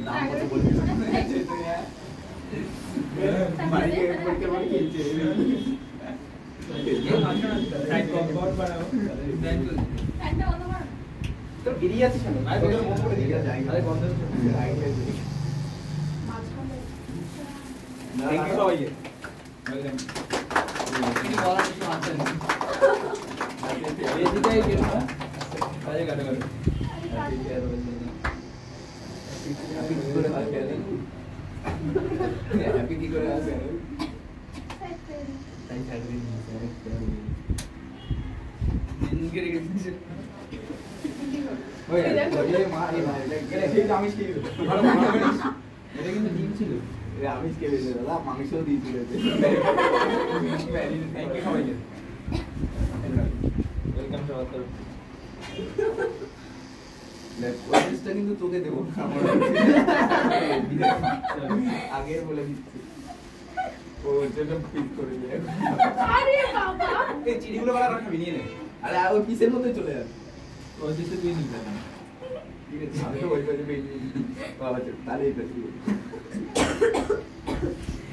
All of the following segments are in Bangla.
দাম কত বলবি মারিকে পরীক্ষা করে খেলছে ये साइड कॉम्पाउंड बनाओ फैनটা বন্ধ কর তো বেরিয়ে যাচ্ছে কেন আরে বন্ধ করে দিয়ে যাই আরে বন্ধ মাঝখানে থ্যাংক ইউ সবাইকে ওয়েলকাম কি বলার কিছু আছে না এদিকেই গেল না কাজে কাটা করে হ্যাপি কি করে আসে হ্যাপি কি করে আসে তাই চাকরি ইনকে রেখে দিয়েছে ওই এই মারি মারি গেলে ঠিক আমিষ কি ভালো ভালো এটা কিন্তু ডিম ছিল এই আমিষ কে দিয়েছে দাদা মাংসও দিয়েছিল থ্যাংক ইউ সবাইকে ওয়েলকাম টু আওয়ার লেটস্টা কিন্তু তোকে দেব আগে বলে দিচ্ছি ও যেটা পিক করে দিয়ে আরে বাবা এই চিড়িগুলো বাড়া রাখবি নিয়ে নে আরে ও পিসের মধ্যে চলে যাবে ও যেতে তুই নিবি না ঠিক আছে আমি তো ওই করে বেই বাবা তাহলে এটা ঠিক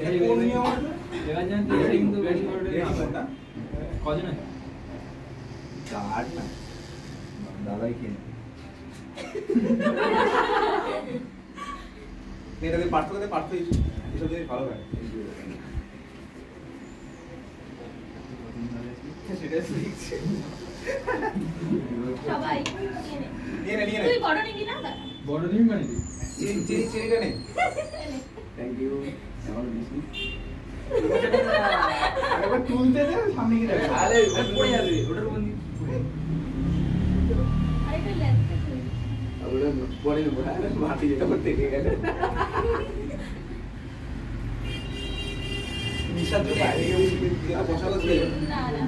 এই কোন নিয়ম আছে দেখা যান তো এটা কিন্তু বেশি করে না কজন আছে চার না দাদাই কি এটা দিয়ে পার্থ করতে পার্থ এসব দিয়ে ভালো হয় সেটা শিখছে সবাই নিয়ে নে তুই বড় নিবি না বড় নিবি মানে চিনিটা নেই থ্যাংক ইউ আমার দিছি আরেকবার তুলতে দে সামনে গিয়ে রাখ আরে পড়ে যাবে ওটার উপর আরেকটা লেন্স ওটা পরে নেবো মাটি যেটা করতে গেলে নিশা তো বাইরে গিয়ে বসা করতে না না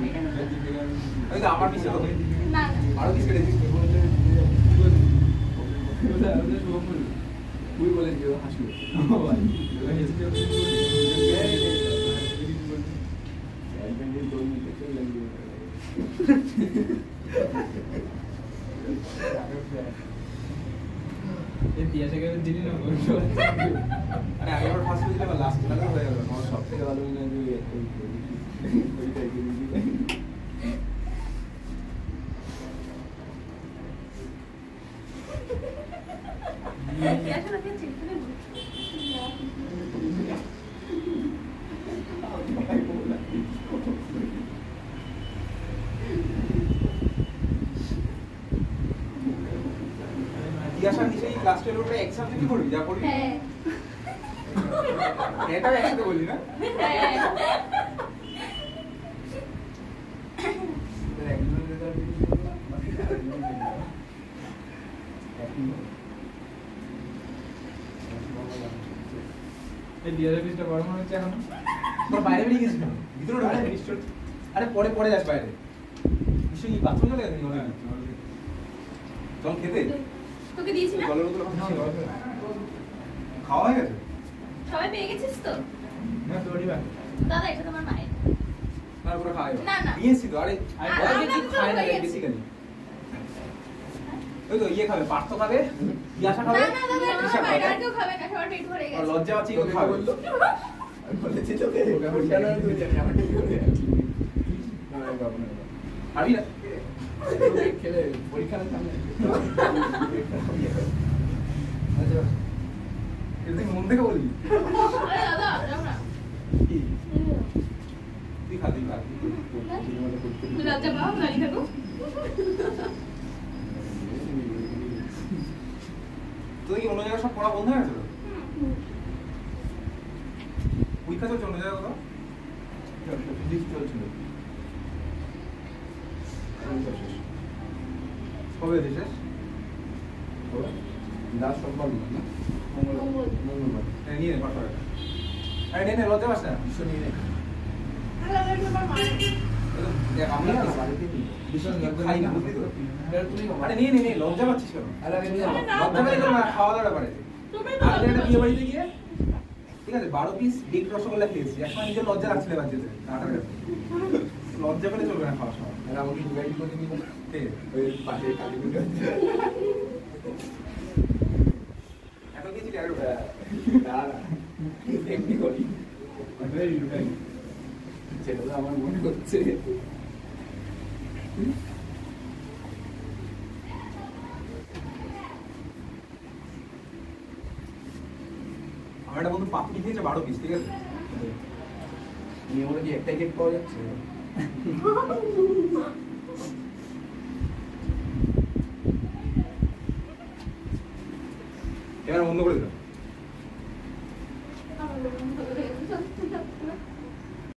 ওই তো আমার পিছে হবে না না আরো কিছু করে দিচ্ছি তুই বলে দিও হাসবে আরে আগেবার ফার্স্ট দিলে বা লাস্ট লাগা হয়ে গেল আমার সবথেকে ভালো মনে হয় যে ওইটাই ইয়াশা নিশ্চয়ই ক্লাস 12 এর এক্সাম থেকে করবি যা করবি হ্যাঁ এটা একসাথে বললি না হ্যাঁ এই ডিআরএফটা বড় মনে হচ্ছে এখন তোর বাইরে বেরিয়ে গেছিস কেন ভিতরে ঢোকা নিশ্চয় আরে পরে পরে যাস বাইরে নিশ্চয়ই বাথরুম চলে গেছিস চল খেতে তোকে দিয়েছি না জলের বোতল খাওয়া হয়ে গেছে সবাই পেয়ে গেছিস তো না তোরই বাকি দাদা এটা তোমার মায়ের তারপরে খাওয়া না না দিয়েছি তো আরে কি খায় না বেসিক্যালি ওই তো ইয়ে খাবে পার্থ খাবে ইয়াশা খাবে না না দাদা আমার বাইরে আর কেউ খাবে না সবার পেট ভরে গেছে লজ্জা পাচ্ছি কেউ খাবে বললো আমি বলেছি তোকে কেন তুই জানি আমার ঠিক করে না বাবা না খাবি না খেলে পরীক্ষার সামনে আচ্ছা তুই মন থেকে বলবি আরে দাদা যাও না কি তুই খা তুই লজ্জা পাও গালি খাবো তুই কি অন্য জায়গায় সব পড়া বন্ধ হয়ে গেছে পরীক্ষা চলছে অন্য জায়গায় কোথাও চলছিল কবে হয়েছে শেষ লাস্ট সোমবার না মঙ্গলবার নিয়ে নে পাঠা আরে নে নে লজ্জা পাস না বিশ্ব নিয়ে নে আমি না বাড়িতে ভীষণ খাই না আরে নিয়ে নে লজ্জা পাচ্ছিস কেন লজ্জা পেলে না খাওয়া দাওয়া পারে আগে একটা বিয়ে বাড়িতে গিয়ে ঠিক আছে 12 পিস বিগ রসগোল্লা খেয়েছি এখন নিজের লজ্জা লাগছিল বাচ্চাতে লজ্জা পেলে চলবে না খাওয়া সময় আর আমাকে ইনভাইট করে নিবো ঠিক ওই পাশে কালীপুর এখন গেছিলি আর এমনি করি যেটা তো আমার মনে হচ্ছে আমার একটা বন্ধু পাপড়ি খেয়েছে 12 পিস, ঠিক আছে? নিয়ে বলে কি একটাই কেক পাওয়া যাচ্ছে? এবার বন্ধ করে দিলাম।